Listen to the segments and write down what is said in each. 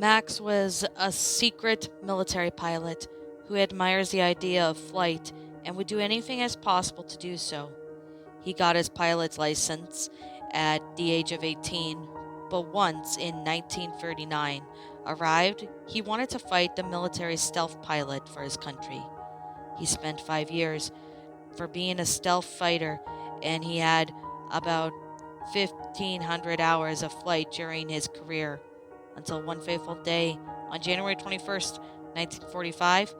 Max was a secret military pilot who admires the idea of flight and would do anything as possible to do so. He got his pilot's license at the age of 18, but once in 1939 arrived, he wanted to fight the military stealth pilot for his country. He spent 5 years for being a stealth fighter, and he had about 1,500 hours of flight during his career until one fateful day on January 21st, 1945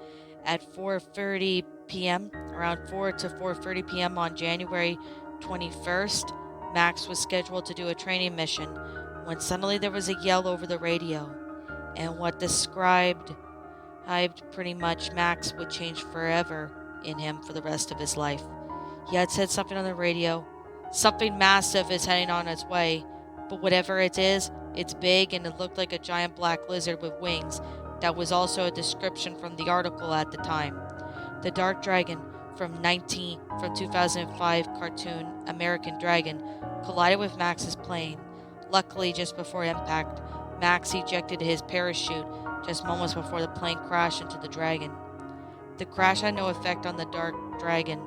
at 4:30 p.m. Around 4 to 4:30 p.m. on January 21st, Max was scheduled to do a training mission when suddenly there was a yell over the radio, and what described pretty much Max would change forever in him for the rest of his life. He had said something on the radio, something massive is heading on its way, but whatever it is, it's big and it looked like a giant black lizard with wings. That was also a description from the article at the time. The Dark Dragon from 2005 cartoon American Dragon collided with Max's plane. Luckily, just before impact, Max ejected his parachute just moments before the plane crashed into the Dragon. The crash had no effect on the Dark Dragon,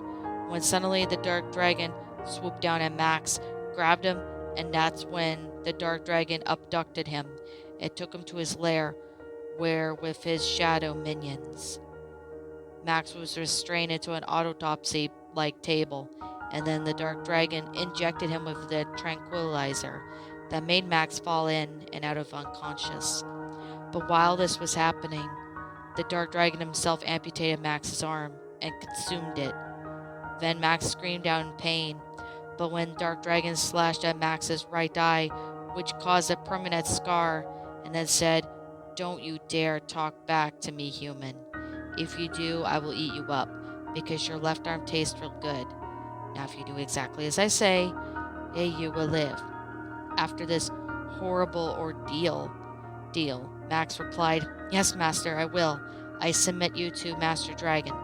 when suddenly the Dark Dragon swooped down at Max, grabbed him, and that's when the Dark Dragon abducted him. It took him to his lair, where with his shadow minions. Max was restrained into an autopsy-like table, and then the Dark Dragon injected him with the tranquilizer that made Max fall in and out of unconscious. But while this was happening, the Dark Dragon himself amputated Max's arm and consumed it. Then Max screamed out in pain, but when Dark Dragon slashed at Max's right eye, which caused a permanent scar, and then said, "Don't you dare talk back to me, human. If you do, I will eat you up, because your left arm tastes real good. Now if you do exactly as I say, you will live." After this horrible ordeal, Max replied, "Yes, Master, I will. I submit you to Master Dragon."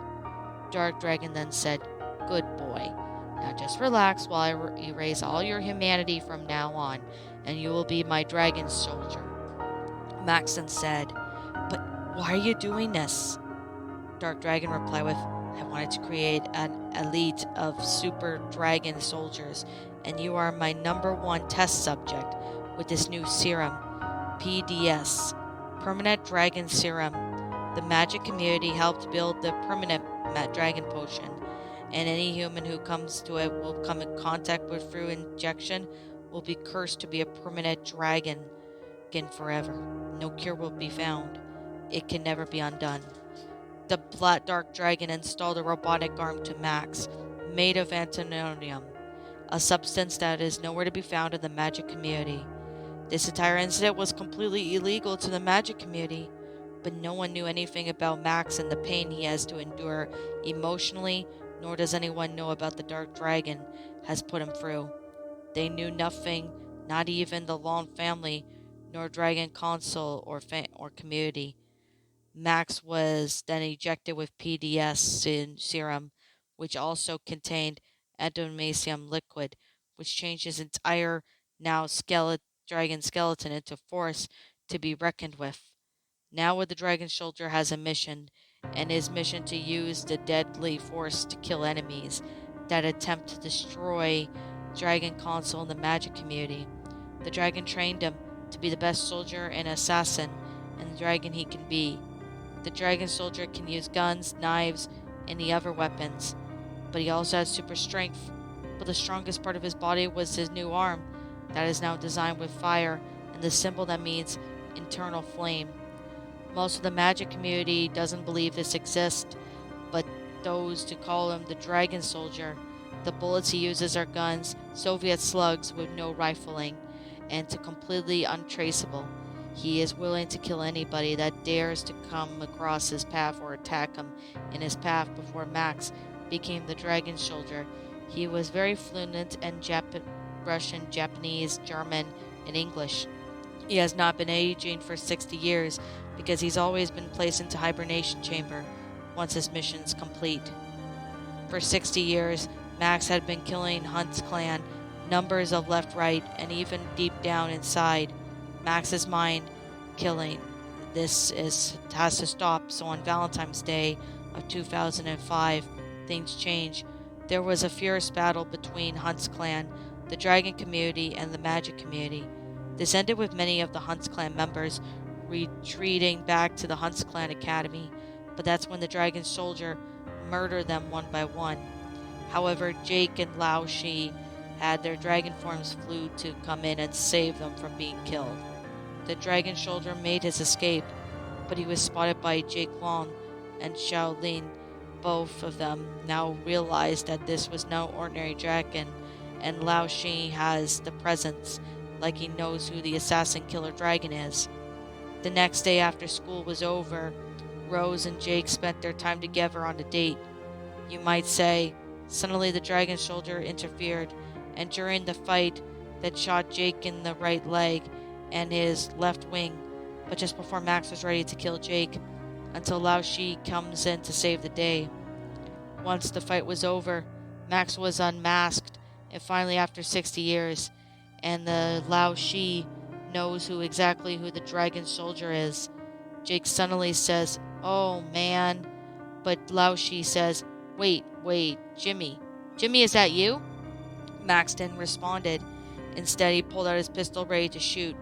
Dark Dragon then said, "Good boy. Now just relax while I erase all your humanity from now on, and you will be my dragon soldier." Max then said, "But why are you doing this?" Dark Dragon replied with, "I wanted to create an elite of super dragon soldiers, and you are my #1 test subject with this new serum, PDS, Permanent Dragon Serum. The magic community helped build the permanent dragon potion, and any human who comes to it will come in contact with through injection will be cursed to be a permanent dragon again forever. No cure will be found. It can never be undone." The Dark Dragon installed a robotic arm to Max, made of antimonium, a substance that is nowhere to be found in the magic community. This entire incident was completely illegal to the magic community, but no one knew anything about Max and the pain he has to endure emotionally, nor does anyone know about the Dark Dragon has put him through. They knew nothing, not even the Long family, nor Dragon Council or community. Max was then ejected with PDS in serum, which also contained adamantium liquid, which changed his entire now dragon skeleton into force to be reckoned with. Now the Dragon Soldier has a mission, and his mission to use the deadly force to kill enemies that attempt to destroy Dragon Council and the magic community. The dragon trained him to be the best soldier and assassin and dragon he can be. The Dragon Soldier can use guns, knives, and the other weapons, but he also has super strength. But the strongest part of his body was his new arm that is now designed with fire and the symbol that means internal flame. Most of the magic community doesn't believe this exists, but those to call him the Dragon Soldier. The bullets he uses are guns, Soviet slugs with no rifling, and completely untraceable. He is willing to kill anybody that dares to come across his path or attack him in his path. Before Max became the Dragon Soldier, he was very fluent in Russian, Japanese, German, and English. He has not been aging for 60 years because he's always been placed into hibernation chamber once his mission's complete. For 60 years, Max had been killing Hunt's clan, numbers of left, right, and even deep down inside Max's mind, killing has to stop. So on Valentine's Day of 2005, things change. There was a fierce battle between Hunt's clan, the dragon community, and the magic community. This ended with many of the Hunt's clan members retreating back to the Hunt's clan academy, but that's when the dragon soldier murdered them one by one. However, Jake and Lao Shi had their dragon forms flew to come in and save them from being killed. The dragon soldier made his escape, but he was spotted by Jake Long and Xiao Lin. Both of them now realized that this was no ordinary dragon, and Lao Shi has the presence, like he knows who the assassin killer dragon is. The next day after school was over, Rose and Jake spent their time together on a date. You might say, suddenly the dragon soldier interfered, and during the fight that shot Jake in the right leg and his left wing, but just before Max was ready to kill Jake, until Lao Shi comes in to save the day. Once the fight was over, Max was unmasked, and finally after 60 years, and the Lao Shi knows exactly who the dragon soldier is. Jake suddenly says, "Oh man," but Lao Shi says, Wait, Jimmy, is that you?" Max then responded. Instead, he pulled out his pistol ready to shoot,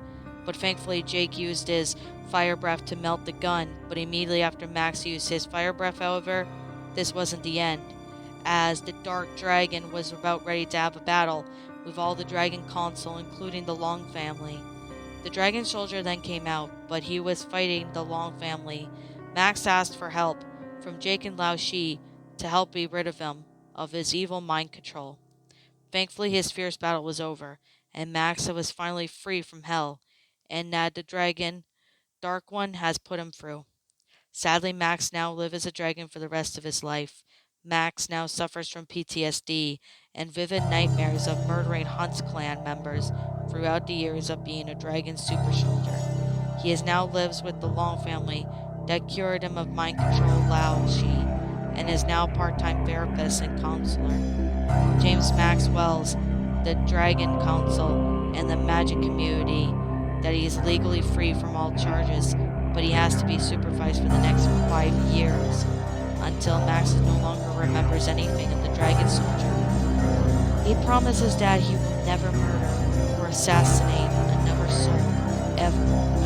but thankfully Jake used his fire breath to melt the gun. But immediately after Max used his fire breath, however, this wasn't the end, as the Dark Dragon was about ready to have a battle with all the Dragon Council, including the Long family. The Dragon Soldier then came out, but he was fighting the Long family. Max asked for help from Jake and Lao Shi to help be rid of him of his evil mind control. Thankfully, his fierce battle was over, and Max was finally free from hell, and that the dragon, Dark One, has put him through. Sadly, Max now lives as a dragon for the rest of his life. Max now suffers from PTSD and vivid nightmares of murdering Hunt's clan members throughout the years of being a dragon super soldier. He now lives with the Long family that cured him of mind control Lao Shi, and is now part-time therapist and counselor. James Maxwell's the Dragon Council and the magic community that he is legally free from all charges, but he has to be supervised for the next 5 years until Max no longer remembers anything of the Dragon Soldier. He promises that he will never murder or assassinate another soul, ever.